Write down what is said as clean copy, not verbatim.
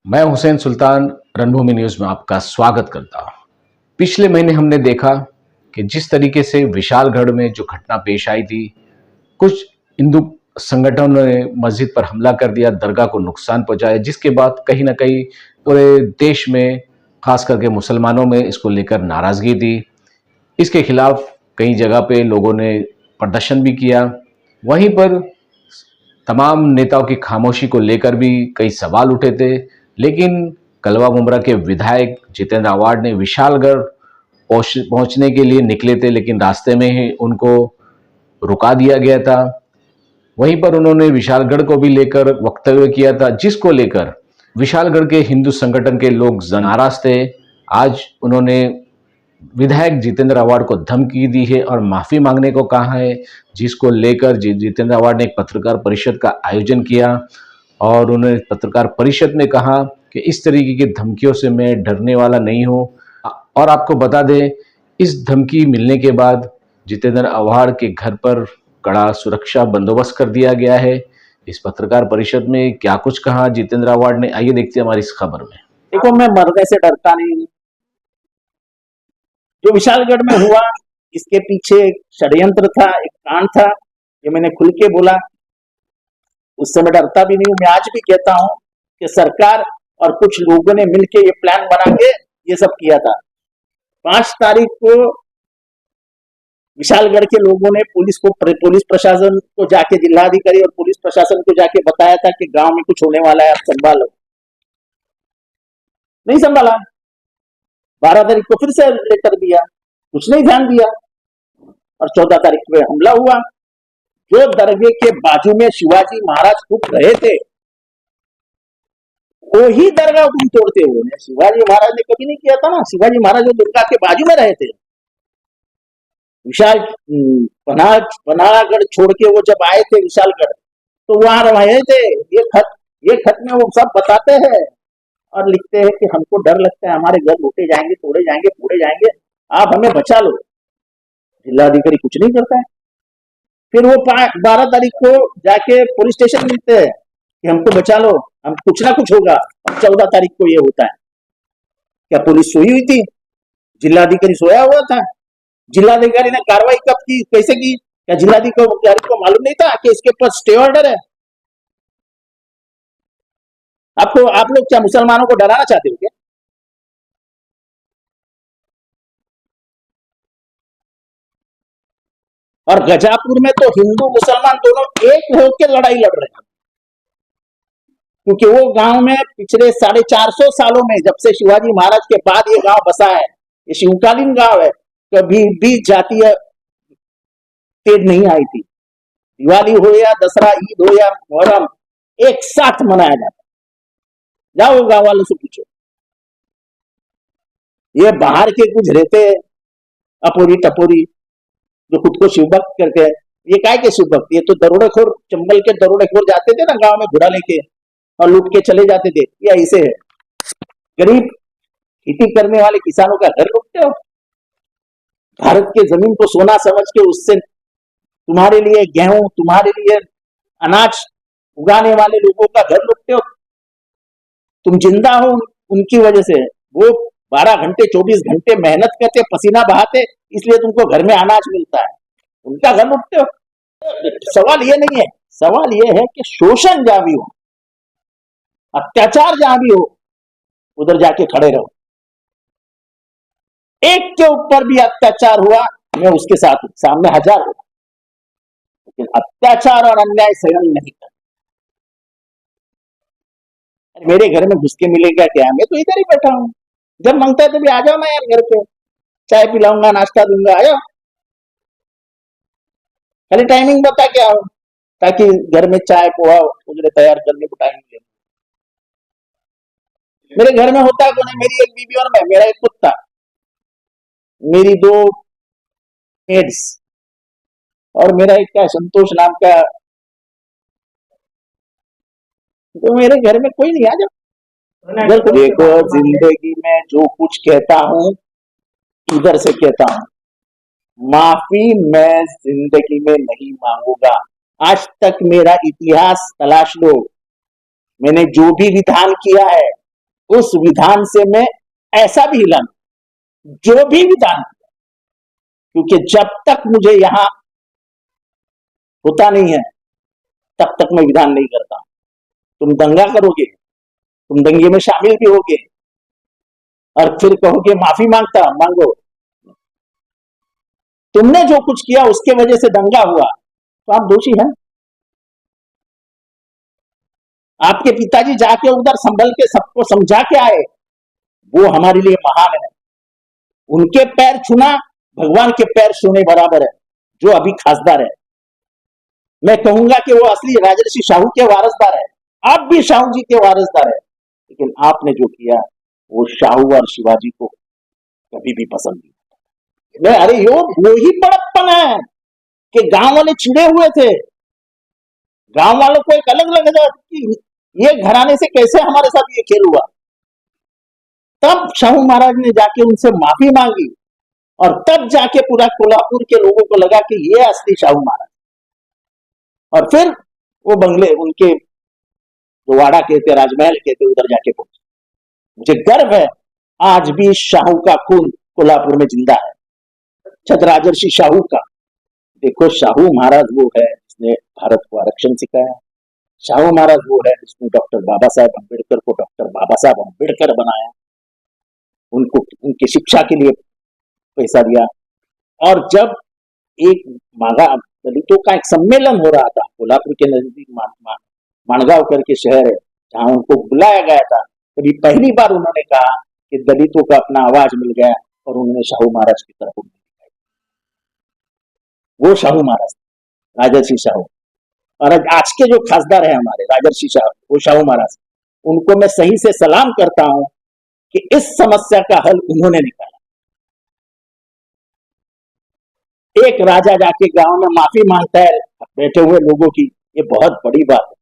मैं हुसैन सुल्तान रणभूमि न्यूज में आपका स्वागत करता हूं। पिछले महीने हमने देखा कि जिस तरीके से विशालगढ़ में जो घटना पेश आई थी, कुछ हिंदू संगठनों ने मस्जिद पर हमला कर दिया, दरगाह को नुकसान पहुंचाया, जिसके बाद कहीं ना कहीं पूरे देश में, खास करके मुसलमानों में इसको लेकर नाराजगी थी। इसके खिलाफ कई जगह पे लोगों ने प्रदर्शन भी किया। वहीं पर तमाम नेताओं की खामोशी को लेकर भी कई सवाल उठे थे, लेकिन कलवा मुमरा के विधायक जितेंद्र आव्हाड ने विशालगढ़ पहुंचने के लिए निकले थे, लेकिन रास्ते में ही उनको रुका दिया गया था। वहीं पर उन्होंने विशालगढ़ को भी लेकर वक्तव्य किया था, जिसको लेकर विशालगढ़ के हिंदू संगठन के लोग नाराज थे। आज उन्होंने विधायक जितेंद्र आव्हाड को धमकी दी है और माफी मांगने को कहा है, जिसको लेकर जितेंद्र आव्हाड ने एक पत्रकार परिषद का आयोजन किया और उन्होंने पत्रकार परिषद में कहा कि इस तरीके की धमकियों से मैं डरने वाला नहीं हूं। और आपको बता दें, इस धमकी मिलने के बाद जितेंद्र आव्हाड के घर पर कड़ा सुरक्षा बंदोबस्त कर दिया गया है। इस पत्रकार परिषद में क्या कुछ कहा जितेंद्र आव्हाड ने, आइए देखते हैं हमारी इस खबर में। देखो, मैं मरने से डरता नहीं। जो विशालगढ़ में हुआ, इसके पीछे एक षड्यंत्र था, एक कांड था, ये मैंने खुल के बोला। उससे मैं डरता भी नहीं हूं। मैं आज भी कहता हूं कि सरकार और कुछ लोगों ने मिलकर ये प्लान बना के ये सब किया था। 5 तारीख को विशालगढ़ के लोगों ने पुलिस प्रशासन को जाके, जिलाधिकारी और पुलिस प्रशासन को जाके बताया था कि गांव में कुछ होने वाला है, आप संभालो। नहीं संभाला। 12 तारीख को फिर से लेटर दिया, कुछ नहीं ध्यान दिया, और 14 तारीख को हमला हुआ। जो दरगाह के बाजू में शिवाजी महाराज खुद रहे थे, वही दरगाह तुम तोड़ते हो। शिवाजी महाराज ने कभी नहीं किया था ना। शिवाजी महाराज जो दुर्गा के बाजू में रहे थे, विशाल पनाहगढ़ छोड़ के वो जब आए थे विशालगढ़, तो वहां रहे थे। ये खत में वो सब बताते हैं और लिखते हैं कि हमको डर लगता है, हमारे घर लूटे जाएंगे, तोड़े जाएंगे, फोड़े जाएंगे, आप हमें बचा लो। जिलाधिकारी कुछ नहीं करता है। फिर वो 12 तारीख को जाके पुलिस स्टेशन मिलते हैं कि हमको बचा लो, हम कुछ ना कुछ होगा। और 14 तारीख को ये होता है। क्या पुलिस सोई हुई थी? जिलाधिकारी सोया हुआ था? जिलाधिकारी ने कार्रवाई कब की, कैसे की? क्या जिलाधिकारी को मालूम नहीं था कि इसके पास स्टे ऑर्डर है? आप लोग क्या मुसलमानों को डराना चाहते हो क्या? और गजापुर में तो हिंदू मुसलमान दोनों एक होकर लड़ाई लड़ रहे हैं, क्योंकि वो गांव में पिछले 450 सालों में, जब से शिवाजी महाराज के बाद ये गांव बसा है, ये शिवकालीन गांव है, कभी भी जातीय तेज नहीं आई थी। दिवाली हो या दसरा, ईद हो या मुहर्रम, एक साथ मनाया जाता। जाओ गांव वालों से पूछो। ये बाहर के कुछ रहते अपोरी टपोरी जो खुद को शिवभक्त करते हैं, ये काय के शिवभक्त? ये तो दरोडेखोर, चंबल के दरोडेखोर जाते थे ना गांव में घोड़ा लेके और लूट के चले जाते थे। ये ऐसे है। गरीब खेती करने वाले किसानों का घर लूटते हो। भारत के जमीन को सोना समझ के उससे तुम्हारे लिए गेहूं, तुम्हारे लिए अनाज उगाने वाले लोगों का घर लूटते हो। तुम जिंदा हो उनकी वजह से। वो 12 घंटे 24 घंटे मेहनत करते, पसीना बहाते, इसलिए तुमको घर में अनाज मिलता है। उनका घर लुटते हो। सवाल ये नहीं है, सवाल ये है कि शोषण जहां भी हो, अत्याचार जहां भी हो, उधर जाके खड़े रहो। एक के ऊपर भी अत्याचार हुआ, मैं उसके साथ हूं, सामने 1000 हो, लेकिन अत्याचार और अन्याय सहन नहीं कर। मेरे घर में घुस के मिलेगा क्या? मैं तो इधर ही बैठा हूं। जब मांगता है तभी आ जाओ ना यार, घर पे चाय पिलाऊंगा, नाश्ता दूंगा, आयो। खाली टाइमिंग बता के आओ, ताकि घर में चाय पोहा वगैरह तैयार करने को टाइम मिले। मेरे घर में होता है कौन है? मेरी एक बीवी और मैं, मेरा एक कुत्ता, मेरी 2 मेड्स और मेरा एक क्या संतोष नाम का। तो मेरे घर में कोई नहीं। आ जाओ। देखो, जिंदगी में जो कुछ कहता हूं इधर से कहता हूं, माफी मैं जिंदगी में नहीं मांगूंगा। आज तक मेरा इतिहास तलाश लो, मैंने जो भी विधान किया है उस विधान से मैं ऐसा भी हिला नहीं, जो भी विधान, क्योंकि जब तक मुझे यहां होता नहीं है तब तक मैं विधान नहीं करता। तुम दंगा करोगे, तुम दंगे में शामिल भी होगे और फिर कहोगे माफी मांगो। तुमने जो कुछ किया उसके वजह से दंगा हुआ तो आप दोषी हैं। आपके पिताजी जाके उधर संभल के सबको समझा के आए, वो हमारे लिए महान है। उनके पैर छूना भगवान के पैर छूने बराबर है, जो अभी खासदार है। मैं कहूंगा कि वो असली राजर्षि शाहू के वारसदार है, आप भी शाहू जी के वारसदार है। लेकिन आपने जो किया वो शाहू और शिवाजी को कभी भी पसंद नहीं। अरे वो ही बड़प्पन है कि गांव वाले चिड़े हुए थे। गांव वालों को एक अलग लग जाता कि ये घराने से कैसे हमारे साथ ये खेल हुआ। तब शाहू महाराज ने जाके उनसे माफी मांगी और तब जाके पूरा कोल्हापुर के लोगों को लगा कि ये असली शाहू महाराज। और फिर वो बंगले, उनके जो वाड़ा कहते, राजमहल कहते, उधर जाके पहुंचे। मुझे गर्व है आज भी शाहू का खून कोल्हापुर में जिंदा है, छत्रराजर्षि शाहू का। देखो शाहू महाराज वो है जिसने भारत को आरक्षण सिखाया। शाहू महाराज वो है जिसने डॉक्टर बाबा साहेब अम्बेडकर को डॉक्टर बाबा साहेब अम्बेडकर बनाया, उनको उनकी शिक्षा के लिए पैसा दिया। और जब एक मागा दलितों का एक सम्मेलन हो रहा था कोल्हापुर के नजदीक माणगांव करके शहर है, जहां उनको बुलाया गया था, तभी पहली बार उन्होंने कहा कि दलितों को अपना आवाज मिल गया और उन्होंने शाहू महाराज की तरफ उंगली दिखाई। वो शाहू महाराज, राजर्षि शाहू। और आज के जो खासदार है हमारे राजर्षि शाहू, वो शाहू महाराज, उनको मैं सही से सलाम करता हूं कि इस समस्या का हल उन्होंने निकाला। एक राजा जाके गांव में माफी मांगता है बैठे हुए लोगों की, ये बहुत बड़ी बात है।